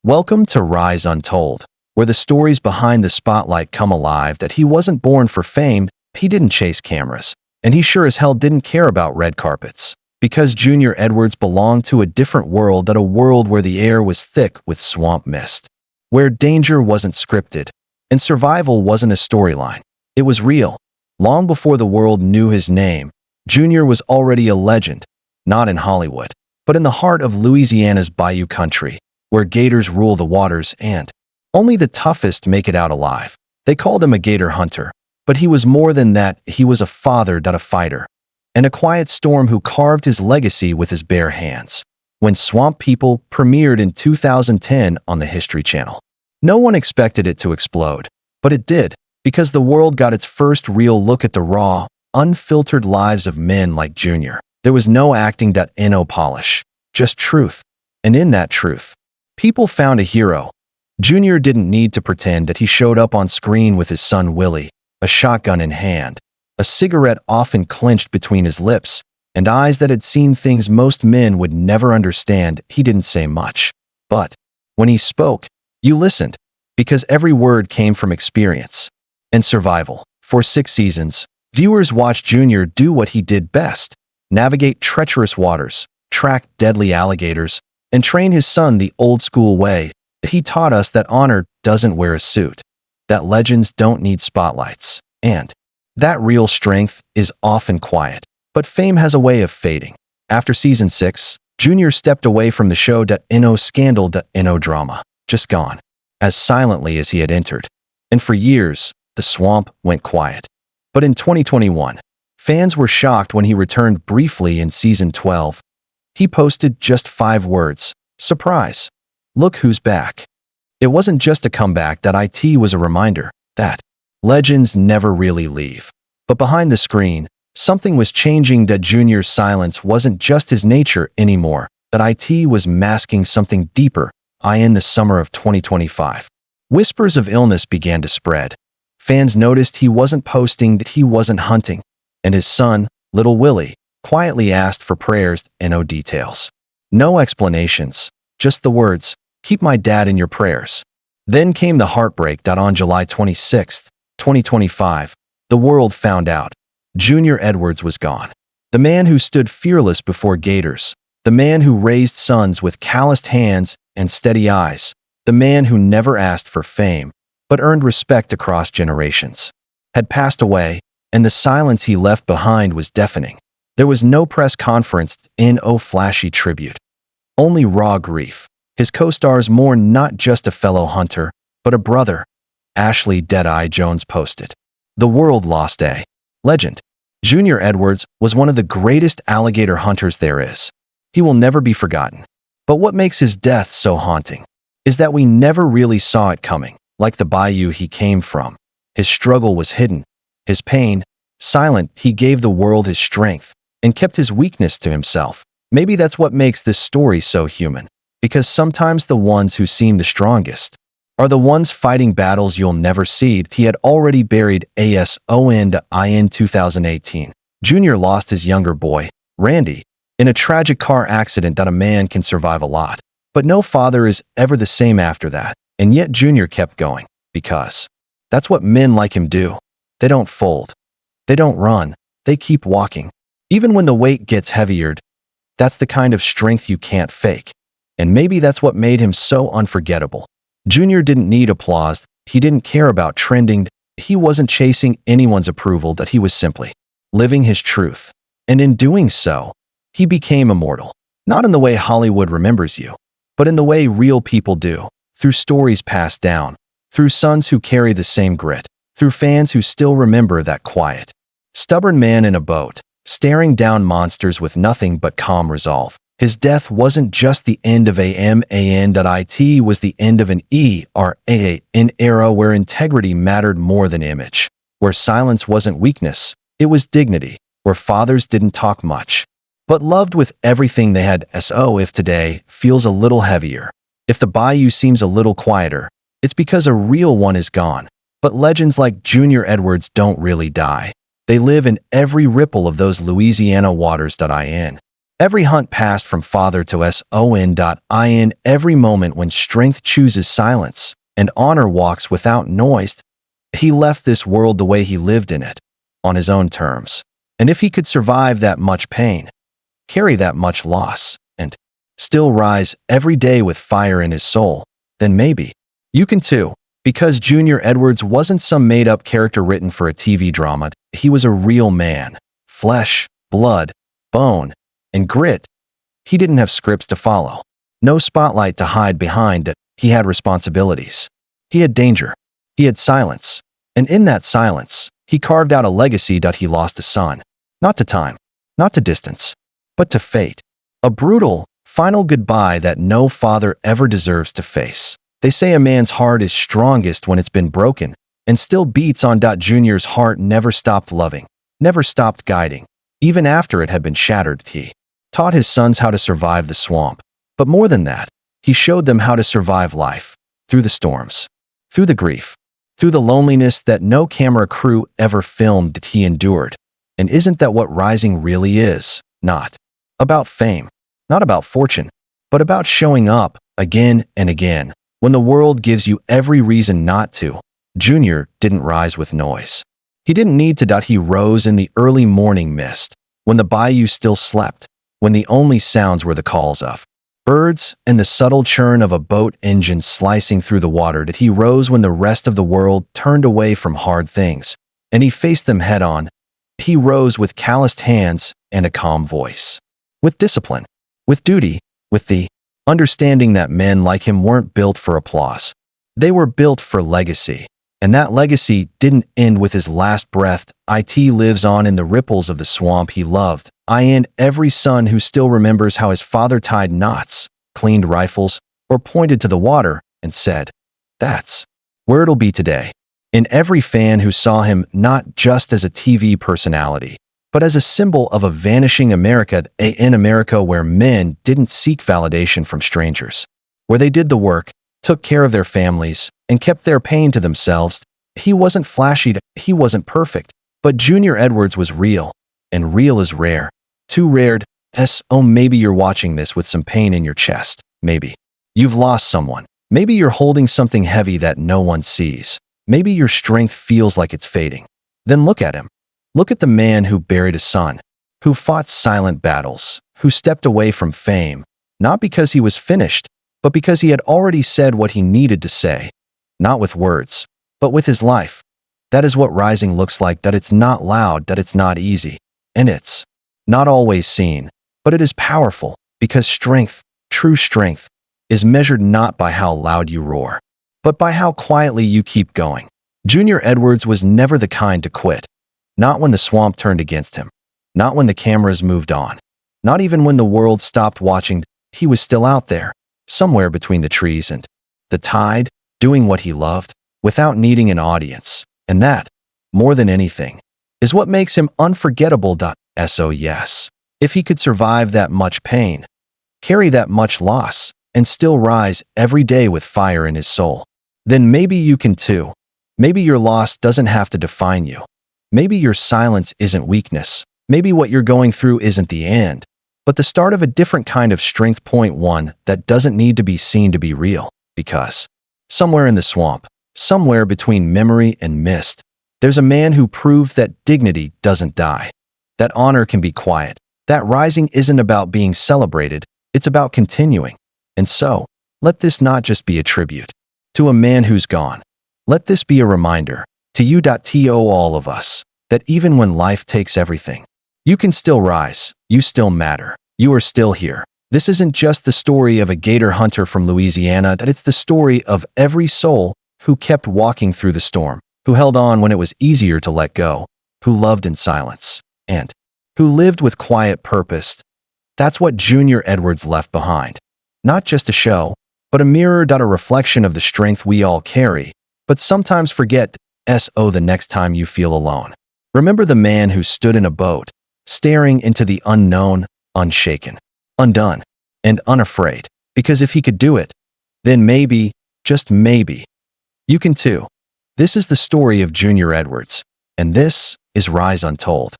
Welcome to Rise Untold, where the stories behind the spotlight come alive. That he wasn't born for fame, he didn't chase cameras, and he sure as hell didn't care about red carpets. Because Junior Edwards belonged to a different world, that a world where the air was thick with swamp mist, where danger wasn't scripted, and survival wasn't a storyline. It was real. Long before the world knew his name, Junior was already a legend, not in Hollywood, but in the heart of Louisiana's bayou country, where gators rule the waters and only the toughest make it out alive. They called him a gator hunter, but he was more than that. He was a father, a fighter, and a quiet storm who carved his legacy with his bare hands. When Swamp People premiered in 2010 on the History Channel, no one expected it to explode, but it did, because the world got its first real look at the raw, unfiltered lives of men like Junior. There was no acting, no polish, just truth. And in that truth, people found a hero. Junior didn't need to pretend that he showed up on screen with his son Willie, a shotgun in hand, a cigarette often clenched between his lips, and eyes that had seen things most men would never understand. He didn't say much. But when he spoke, you listened, because every word came from experience and survival. For 6 seasons, viewers watched Junior do what he did best: navigate treacherous waters, track deadly alligators, and train his son the old-school way. He taught us that honor doesn't wear a suit, that legends don't need spotlights, and that real strength is often quiet. But fame has a way of fading. After season 6, Junior stepped away from the show. No scandal, no drama, just gone, as silently as he had entered. And for years, the swamp went quiet. But in 2021, fans were shocked when he returned briefly in season 12. He posted just 5 words: surprise. Look who's back. It wasn't just a comeback. It was a reminder that legends never really leave. But behind the screen, something was changing. Junior's silence wasn't just his nature anymore. It was masking something deeper. In the summer of 2025, whispers of illness began to spread. Fans noticed he wasn't posting, that he wasn't hunting, and his son, little Willie, quietly asked for prayers. No details, no explanations, just the words, "Keep my dad in your prayers." Then came the heartbreak. On July 26, 2025, the world found out. Junior Edwards was gone. The man who stood fearless before gators, the man who raised sons with calloused hands and steady eyes, the man who never asked for fame, but earned respect across generations, had passed away, and the silence he left behind was deafening. There was no press conference, no flashy tribute, only raw grief. His co-stars mourned not just a fellow hunter, but a brother. Ashley "Deadeye" Jones posted, "The world lost a legend. Junior Edwards was one of the greatest alligator hunters there is. He will never be forgotten." But what makes his death so haunting is that we never really saw it coming. Like the bayou he came from, his struggle was hidden, his pain silent. He gave the world his strength and kept his weakness to himself. Maybe that's what makes this story so human, because sometimes the ones who seem the strongest are the ones fighting battles you'll never see. He had already buried in 2018. Junior lost his younger boy, Randy, in a tragic car accident. A man can survive a lot, but no father is ever the same after that. And yet Junior kept going, because that's what men like him do. They don't fold. They don't run. They keep walking. Even when the weight gets heavier. That's the kind of strength you can't fake. And maybe that's what made him so unforgettable. Junior didn't need applause. He didn't care about trending. He wasn't chasing anyone's approval. He was simply living his truth. And in doing so, he became immortal. Not in the way Hollywood remembers you, but in the way real people do. Through stories passed down, through sons who carry the same grit, through fans who still remember that quiet, stubborn man in a boat, staring down monsters with nothing but calm resolve. His death wasn't just the end of it was the end of an era where integrity mattered more than image, where silence wasn't weakness, it was dignity, where fathers didn't talk much, but loved with everything they had. So if today feels a little heavier, if the bayou seems a little quieter, it's because a real one is gone. But legends like Junior Edwards don't really die. They live in every ripple of those Louisiana waters. Every hunt passed from father to son. Every moment when strength chooses silence and honor walks without noise, he left this world the way he lived in it, on his own terms. And if he could survive that much pain, carry that much loss, and still rise every day with fire in his soul, then maybe you can too. Because Junior Edwards wasn't some made-up character written for a TV drama. He was a real man. Flesh, blood, bone, and grit. He didn't have scripts to follow. No spotlight to hide behind. He had responsibilities. He had danger. He had silence. And in that silence, he carved out a legacy. He lost a son. Not to time, not to distance, but to fate. A brutal, final goodbye that no father ever deserves to face. They say a man's heart is strongest when it's been broken, and still beats on. Junior's heart never stopped loving, never stopped guiding. Even after it had been shattered, he taught his sons how to survive the swamp. But more than that, he showed them how to survive life, through the storms, through the grief, through the loneliness that no camera crew ever filmed. He endured. And isn't that what rising really is? Not about fame, not about fortune, but about showing up again and again. When the world gives you every reason not to, Junior didn't rise with noise. He didn't need to. He rose in the early morning mist, when the bayou still slept, when the only sounds were the calls of birds and the subtle churn of a boat engine slicing through the water. He rose when the rest of the world turned away from hard things, and he faced them head on. He rose with calloused hands and a calm voice, with discipline, with duty, with the understanding that men like him weren't built for applause. They were built for legacy. And that legacy didn't end with his last breath. It lives on in the ripples of the swamp he loved. Every son who still remembers how his father tied knots, cleaned rifles, or pointed to the water and said, "That's where it'll be today." In every fan who saw him not just as a TV personality, but as a symbol of a vanishing America, in America where men didn't seek validation from strangers, where they did the work, took care of their families, and kept their pain to themselves. He wasn't flashy, he wasn't perfect, but Junior Edwards was real, and real is rare. Too rare. Maybe you're watching this with some pain in your chest. Maybe you've lost someone. Maybe you're holding something heavy that no one sees. Maybe your strength feels like it's fading. Then look at him. Look at the man who buried a son, who fought silent battles, who stepped away from fame, not because he was finished, but because he had already said what he needed to say, not with words, but with his life. That is what rising looks like. That it's not loud, that it's not easy, and it's not always seen, but it is powerful, because strength, true strength, is measured not by how loud you roar, but by how quietly you keep going. Junior Edwards was never the kind to quit. Not when the swamp turned against him. Not when the cameras moved on. Not even when the world stopped watching. He was still out there, somewhere between the trees and the tide, doing what he loved, without needing an audience. And that, more than anything, is what makes him unforgettable. So yes, if he could survive that much pain, carry that much loss, and still rise every day with fire in his soul, then maybe you can too. Maybe your loss doesn't have to define you. Maybe your silence isn't weakness. Maybe what you're going through isn't the end, but the start of a different kind of strength. One that doesn't need to be seen to be real, because somewhere in the swamp, somewhere between memory and mist, there's a man who proved that dignity doesn't die, that honor can be quiet, that rising isn't about being celebrated, it's about continuing. And so, let this not just be a tribute to a man who's gone. Let this be a reminder to you, all of us, that even when life takes everything, you can still rise, you still matter, you are still here. This isn't just the story of a gator hunter from Louisiana, that it's the story of every soul who kept walking through the storm, who held on when it was easier to let go, who loved in silence, and who lived with quiet purpose. That's what Junior Edwards left behind. Not just a show, but a mirror, a reflection of the strength we all carry, but sometimes forget. The next time you feel alone, remember the man who stood in a boat, staring into the unknown, unshaken, undone, and unafraid. Because if he could do it, then maybe, just maybe, you can too. This is the story of Junior Edwards, and this is Rise Untold.